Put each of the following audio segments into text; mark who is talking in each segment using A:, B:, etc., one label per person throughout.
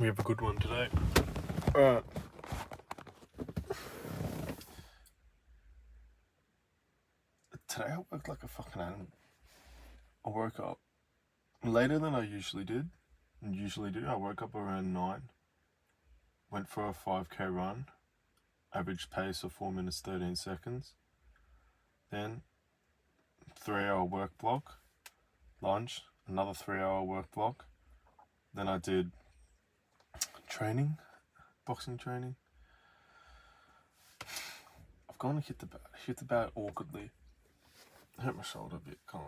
A: We have a good one today. Alright. Today I worked like a fucking animal. I woke up later than I usually do. I woke up around 9. Went for a 5k run. Average pace of 4 minutes 13 seconds. Then 3-hour work block. Lunch. Another 3-hour work block. Then I did training. Boxing training. I've gone and hit the bat awkwardly. Hurt my shoulder a bit, can't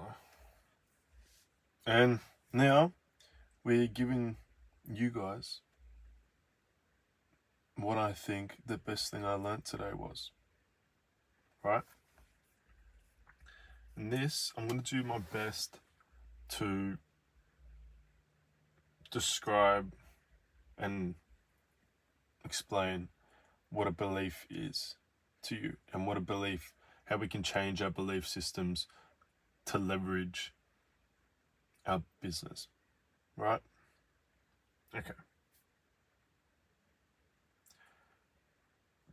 A: I? And now we're giving you guys what I think the best thing I learnt today was. Right? And this, I'm going to do my best to describe and explain what a belief is to you, and what a belief, how we can change our belief systems to leverage our business. Right? Okay.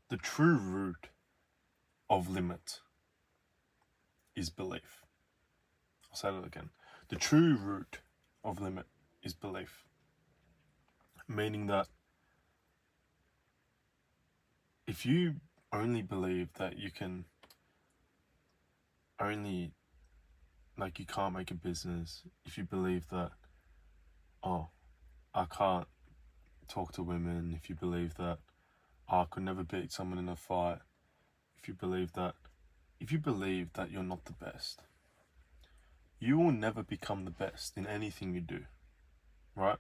A: The true root of limit is belief. I'll say that again. The true root of limit is belief. Meaning that if you only believe that you can only, like, you can't make a business, if you believe that, oh, I can't talk to women, if you believe that, oh, I could never beat someone in a fight, if you believe that you're not the best, you will never become the best in anything you do, right?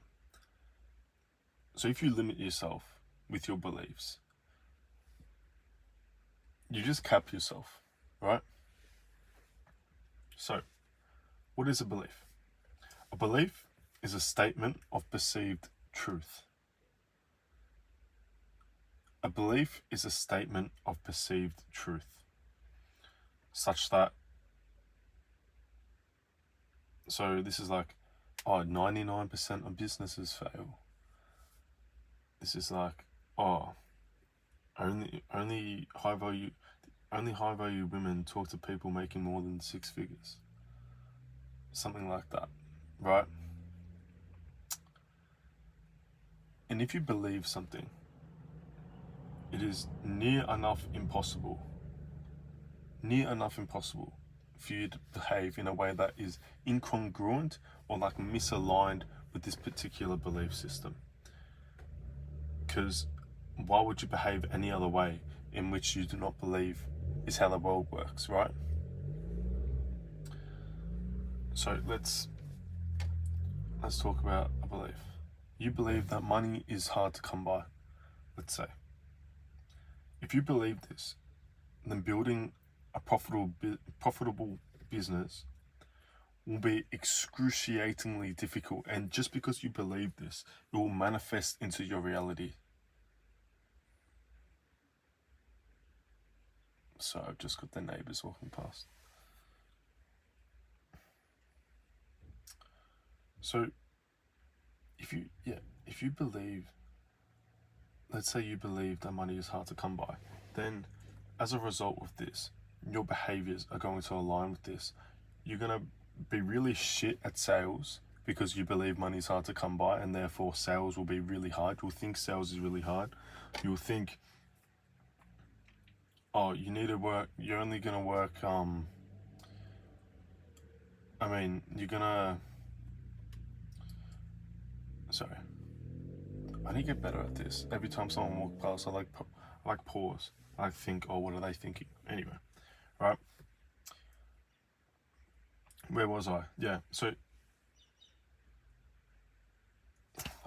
A: So if you limit yourself with your beliefs, you just cap yourself, right? So, what is a belief? A belief is a statement of perceived truth. A belief is a statement of perceived truth, such that, so this is like, oh, 99% of businesses fail. This is like, oh, only high value women talk to people making more than 6 figures. Something like that, right? And if you believe something, it is near enough impossible for you to behave in a way that is incongruent or like misaligned with this particular belief system. Because why would you behave any other way in which you do not believe is how the world works, right? So let's talk about a belief. You believe that money is hard to come by, let's say. If you believe this, then building a profitable business will be excruciatingly difficult, and just because you believe this, it will manifest into your reality. So I've just got the neighbours walking past. So if you believe, let's say you believe that money is hard to come by, then as a result of this, your behaviors are going to align with this. You're going to be really shit at sales because you believe money is hard to come by, and therefore sales will be really hard. You'll think sales is really hard. You'll think, oh, you need to work, you're only going to work, you're going to, sorry, I need to get better at this. Every time someone walks past, I like pause. I think, oh, what are they thinking? Anyway, right? Where was I? Yeah, so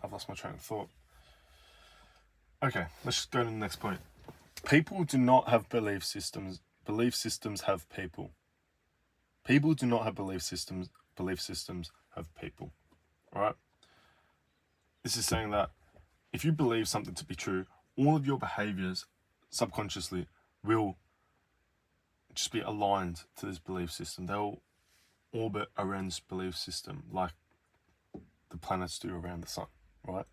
A: I've lost my train of thought. Okay, let's just go to the next point. People do not have belief systems. Belief systems have people. People do not have belief systems. Belief systems have people. All right? This is saying that if you believe something to be true, all of your behaviors subconsciously will just be aligned to this belief system. They'll orbit around this belief system like the planets do around the sun, right?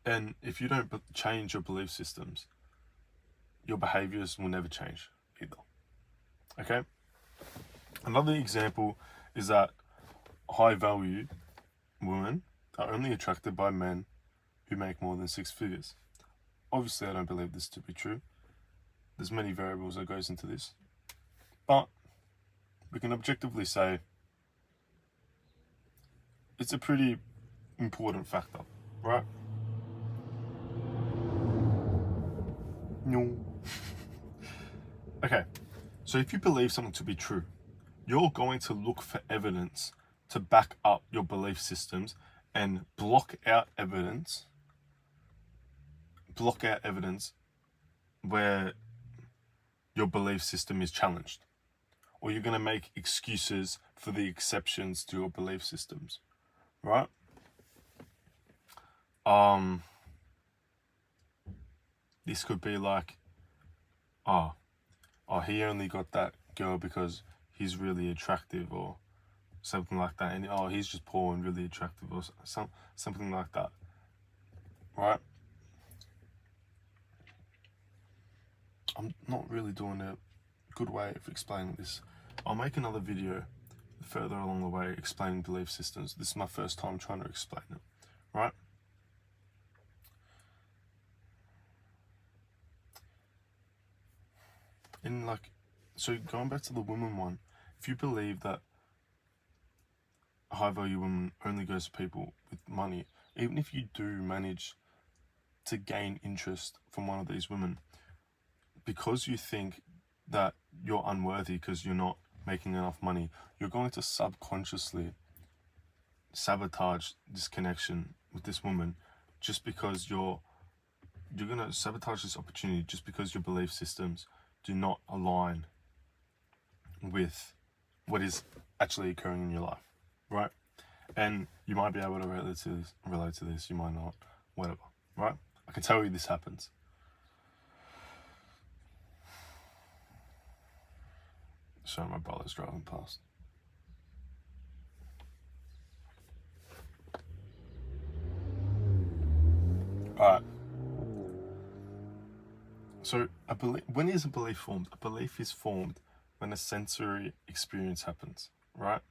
A: And if you don't change your belief systems, your behaviors will never change either. Okay? Another example is that high value women are only attracted by men who make more than 6 figures. Obviously, I don't believe this to be true. There's many variables that goes into this. But we can objectively say it's a pretty important factor, right? No. Okay, so if you believe something to be true, you're going to look for evidence to back up your belief systems and block out evidence where your belief system is challenged. Or you're going to make excuses for the exceptions to your belief systems, right? This could be like, he only got that girl because he's really attractive, or something like that. And he's just poor and really attractive, or something like that, right? I'm not really doing a good way of explaining this. I'll make another video further along the way explaining belief systems. This is my first time trying to explain it, right? And so going back to the women one, if you believe that a high value woman only goes to people with money, even if you do manage to gain interest from one of these women, because you think that you're unworthy because you're not making enough money, you're going to subconsciously sabotage this connection with this woman, just because you're going to sabotage this opportunity just because your belief systems do not align with what is actually occurring in your life, right? And you might be able to relate to this, you might not, whatever, right? I can tell you this happens. So my brother's driving past. Alright. So when is a belief formed? A belief is formed when a sensory experience happens, right?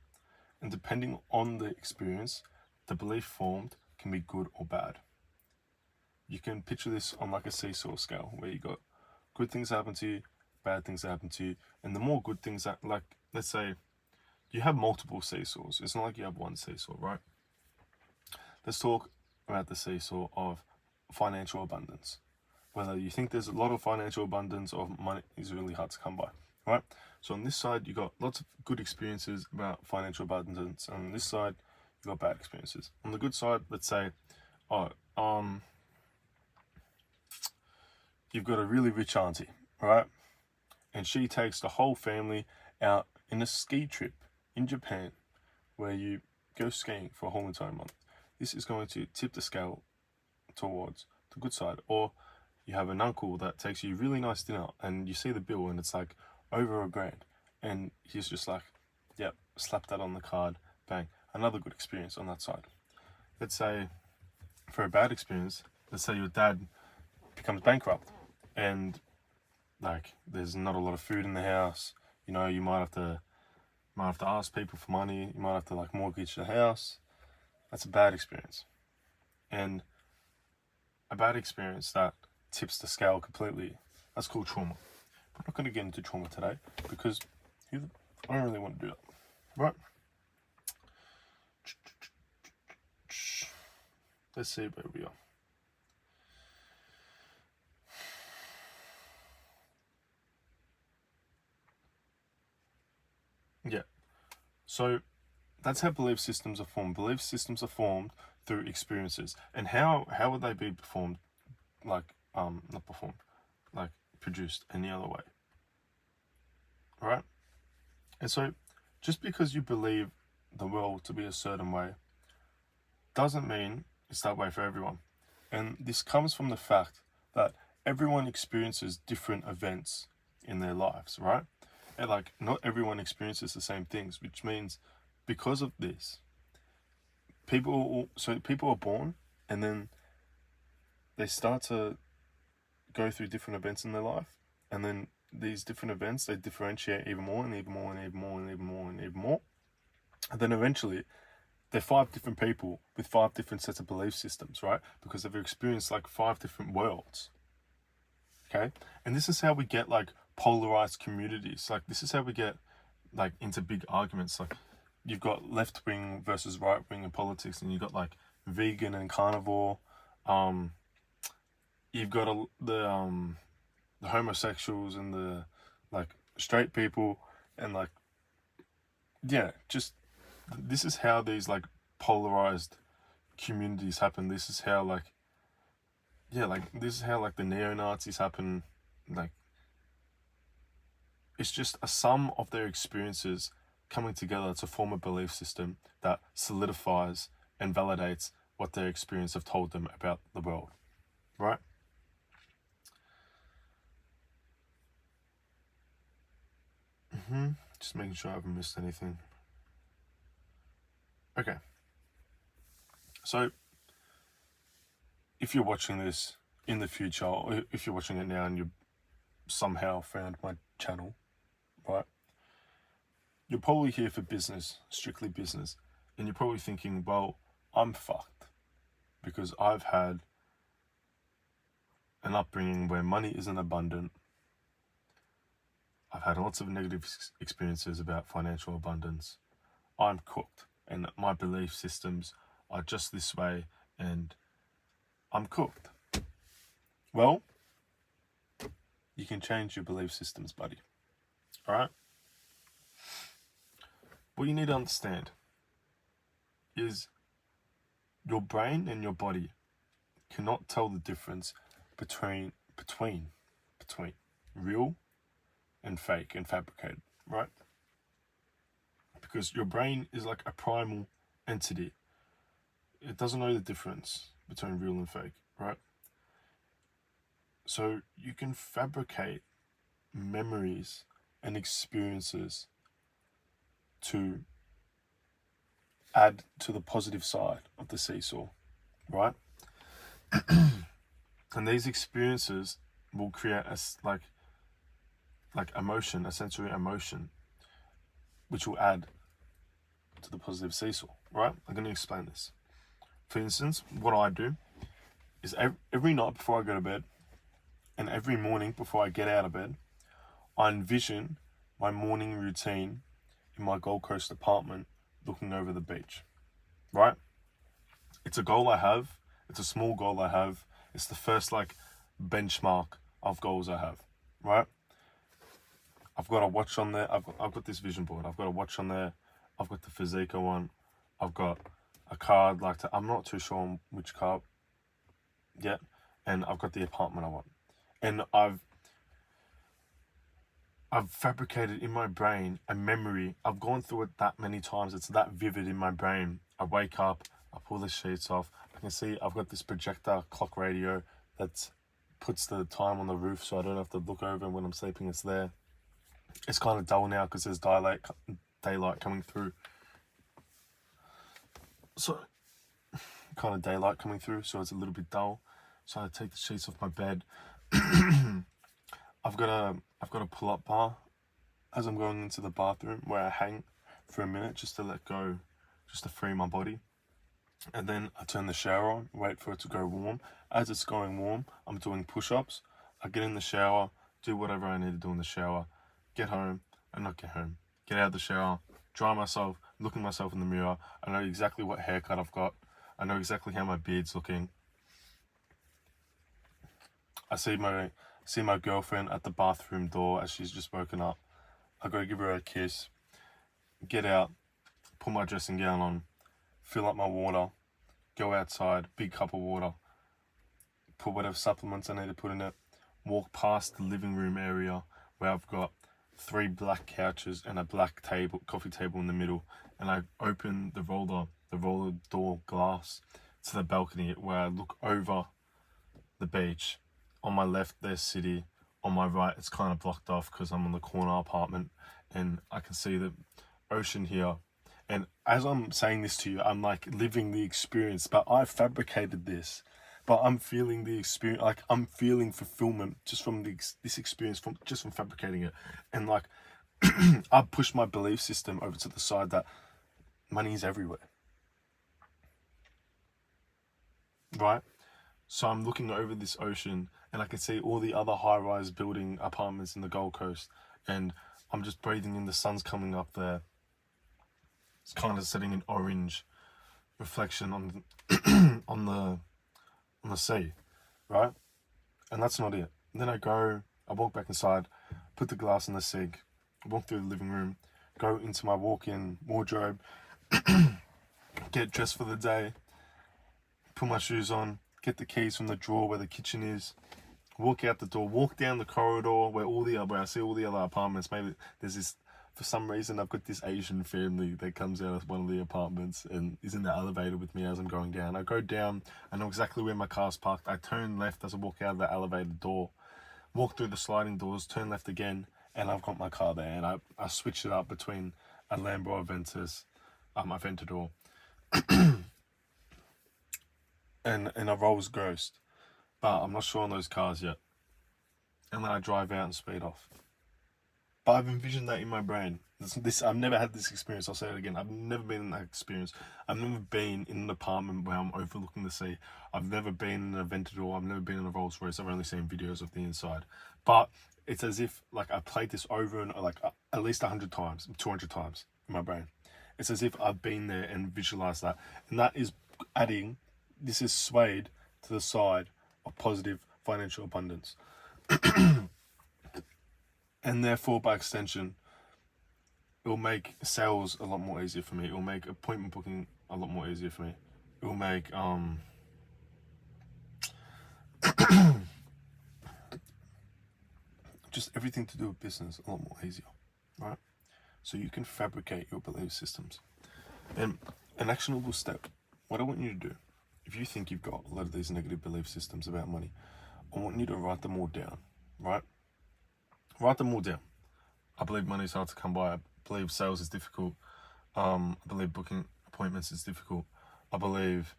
A: And depending on the experience, the belief formed can be good or bad. You can picture this on like a seesaw scale, where you got good things that happen to you, bad things that happen to you, and the more good things that, like, let's say you have multiple seesaws. It's not like you have one seesaw, right? Let's talk about the seesaw of financial abundance. Whether you think there's a lot of financial abundance or money is really hard to come by, right? So on this side, you got lots of good experiences about financial abundance. And on this side, you got bad experiences. On the good side, let's say, you've got a really rich auntie, right? And she takes the whole family out in a ski trip in Japan, where you go skiing for a whole entire month. This is going to tip the scale towards the good side. Or you have an uncle that takes you really nice dinner, and you see the bill and it's like over $1,000, and he's just like, yep, slap that on the card, bang. Another good experience on that side. Let's say for a bad experience, let's say your dad becomes bankrupt, and like there's not a lot of food in the house. You know, you might have to ask people for money. You might have to like mortgage the house. That's a bad experience. And a bad experience that tips the scale completely, that's called trauma. We're not going to get into trauma today because I don't really want to do that, right? Let's see where we are. Yeah, so that's how belief systems are formed. Belief systems are formed through experiences. And how would they be performed? Not performed, like produced any other way, right? And so just because you believe the world to be a certain way doesn't mean it's that way for everyone. And this comes from the fact that everyone experiences different events in their lives, right? And like not everyone experiences the same things, which means because of this, people are born, and then they start to go through different events in their life, and then these different events, they differentiate even more and even more and even more and even more and even more. And then eventually they're 5 different people with 5 different sets of belief systems, right? Because they've experienced like 5 different worlds. Okay? And this is how we get like polarized communities. Like this is how we get like into big arguments. Like you've got left wing versus right wing in politics, and you've got like vegan and carnivore. You've got the homosexuals and the like straight people, and like just this is how these like polarized communities happen. This is how like this is how like the neo-Nazis happen. Like it's just a sum of their experiences coming together to form a belief system that solidifies and validates what their experience have told them about the world, right? Just making sure I haven't missed anything. Okay. So, if you're watching this in the future, or if you're watching it now and you somehow found my channel, right? You're probably here for business, strictly business. And you're probably thinking, well, I'm fucked because I've had an upbringing where money isn't abundant. I've had lots of negative experiences about financial abundance. I'm cooked, and my belief systems are just this way, and I'm cooked. Well, you can change your belief systems, buddy. All right? What you need to understand is your brain and your body cannot tell the difference between real and fake and fabricated, right? Because your brain is like a primal entity. It doesn't know the difference between real and fake, right? So you can fabricate memories and experiences to add to the positive side of the seesaw, right? And these experiences will create a like emotion, a sensory emotion, which will add to the positive seesaw, right? I'm going to explain this. For instance, what I do is every night before I go to bed and every morning before I get out of bed, I envision my morning routine in my Gold Coast apartment looking over the beach, right? It's a goal I have. It's a small goal I have. It's the first like benchmark of goals I have, right? I've got a watch on there. I've got this vision board. I've got a watch on there. I've got the Physica one. I've got a card I'm not too sure on which card yet. And I've got the apartment I want. And I've fabricated in my brain a memory. I've gone through it that many times. It's that vivid in my brain. I wake up, I pull the sheets off. I can see I've got this projector clock radio that puts the time on the roof so I don't have to look over, and when I'm sleeping it's there. It's kind of dull now because there's daylight coming through. So, kind of daylight coming through, so it's a little bit dull. So I take the sheets off my bed. I've got a pull-up bar as I'm going into the bathroom where I hang for a minute just to let go, just to free my body. And then I turn the shower on, wait for it to go warm. As it's going warm, I'm doing push-ups. I get in the shower, do whatever I need to do in the shower, get out of the shower, dry myself, look at myself in the mirror. I know exactly what haircut I've got. I know exactly how my beard's looking. I see my girlfriend at the bathroom door as she's just woken up. I go give her a kiss, get out, put my dressing gown on, fill up my water, go outside, big cup of water, put whatever supplements I need to put in it, walk past the living room area where I've got 3 black couches and a black coffee table in the middle, and I open the roller door glass to the balcony where I look over the beach. On my left there's city, on my right it's kind of blocked off because I'm in the corner apartment, and I can see the ocean here. And as I'm saying this to you, I'm like living the experience, but I fabricated this but I'm feeling the experience. Like I'm feeling fulfillment just from this experience, from fabricating it, and like I've pushed my belief system over to the side that money is everywhere, right? So I'm looking over this ocean and I can see all the other high-rise building apartments in the Gold Coast, and I'm just breathing in the sun's coming up there. It's kind of setting an orange reflection on on the sea, right? And that's not it. And then I walk back inside, put the glass in the sink, walk through the living room, go into my walk-in wardrobe, get dressed for the day, put my shoes on, get the keys from the drawer where the kitchen is, walk out the door, walk down the corridor where I see all the other apartments. Maybe there's this, for some reason I've got this Asian family that comes out of one of the apartments and is in the elevator with me as I'm going down. I go down, I know exactly where my car's parked. I turn left as I walk out of the elevator door, walk through the sliding doors, turn left again, and I've got my car there. And I switched it up between a Lambo Aventus, Aventador, and a Rolls Ghost. But I'm not sure on those cars yet. And then I drive out and speed off. But I've envisioned that in my brain. I've never had this experience. I'll say it again. I've never been in that experience. I've never been in an apartment where I'm overlooking the sea. I've never been in an Aventador. I've never been in a Rolls Royce. I've only seen videos of the inside. But it's as if like I played this over and like at least 100 times, 200 times in my brain. It's as if I've been there and visualized that. And that is adding, this is swayed to the side of positive financial abundance. And therefore, by extension, it will make sales a lot more easier for me. It will make appointment booking a lot more easier for me. It will make just everything to do with business a lot more easier, right? So you can fabricate your belief systems. And an actionable step, what I want you to do, if you think you've got a lot of these negative belief systems about money, I want you to write them all down, right? Write them all down. I believe money is hard to come by. I believe sales is difficult. I believe booking appointments is difficult. I believe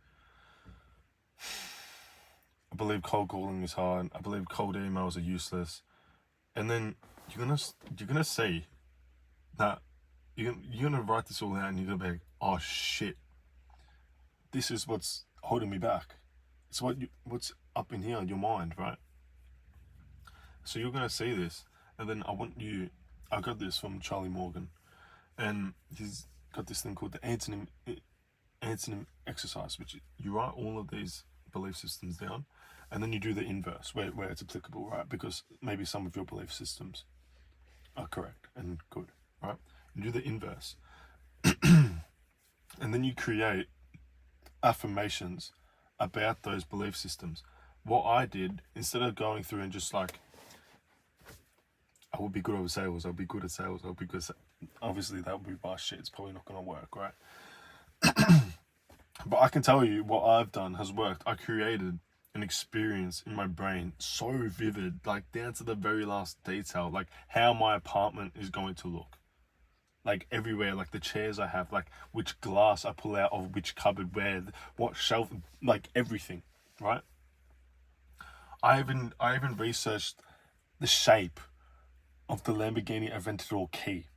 A: cold calling is hard. I believe cold emails are useless. And then you're gonna see that you're gonna write this all out, and you're gonna be like, oh shit, this is what's holding me back. It's what's up in here in your mind, right? So you're gonna see this, and then I got this from Charlie Morgan, and he's got this thing called the antonym exercise, which you write all of these belief systems down, and then you do the inverse where it's applicable, right? Because maybe some of your belief systems are correct and good, right? You do the inverse, and then you create affirmations about those belief systems. What I did, instead of going through and just like, I would be good at sales, I'll be good at sales, I'll be good at obviously that would be bar shit, it's probably not going to work, right? But I can tell you what I've done has worked. I created an experience in my brain so vivid, like down to the very last detail, like how my apartment is going to look. Like everywhere, like the chairs I have, like which glass I pull out of which cupboard, where, what shelf, like everything, right? I even researched the shape of the Lamborghini Aventador key,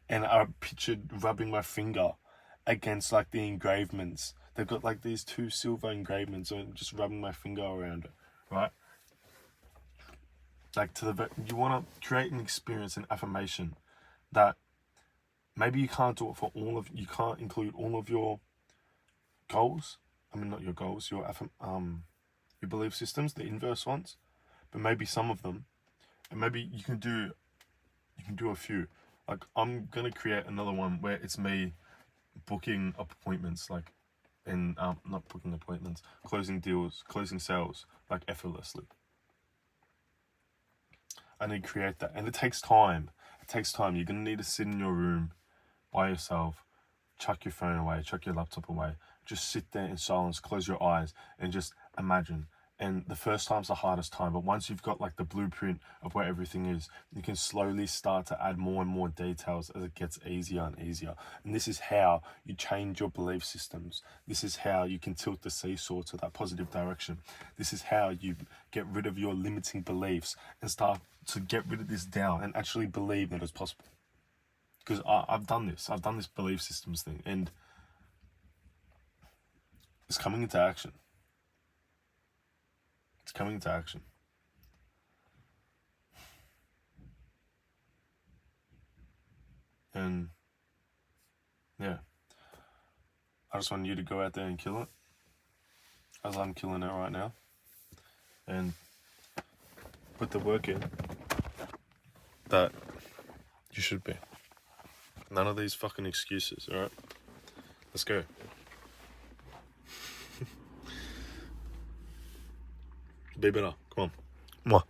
A: and I pictured rubbing my finger against like the engravements. They've got like these 2 silver engravements, and just rubbing my finger around it, right? Like you want to create an experience, an affirmation that maybe you can't do it for you can't include all of your goals. I mean, not your goals, your belief systems, the inverse ones, but maybe some of them, and maybe you can do a few. Like I'm gonna create another one where it's me booking appointments, like, and not booking appointments, closing deals, closing sales, like effortlessly. I need to create that, and it takes time. You're gonna need to sit in your room by yourself, chuck your phone away, chuck your laptop away, just sit there in silence, close your eyes, and just imagine And the first time's the hardest time, but once you've got like the blueprint of where everything is, you can slowly start to add more and more details as it gets easier and easier. And this is how you change your belief systems. This is how you can tilt the seesaw to that positive direction. This is how you get rid of your limiting beliefs and start to get rid of this doubt and actually believe that it's possible. Because I've done this. I've done this belief systems thing, and it's coming into action. It's coming into action. And yeah, I just want you to go out there and kill it, as I'm killing it right now, and put the work in that you should be. None of these fucking excuses, alright? Let's go. Be better. Come on. Mwah.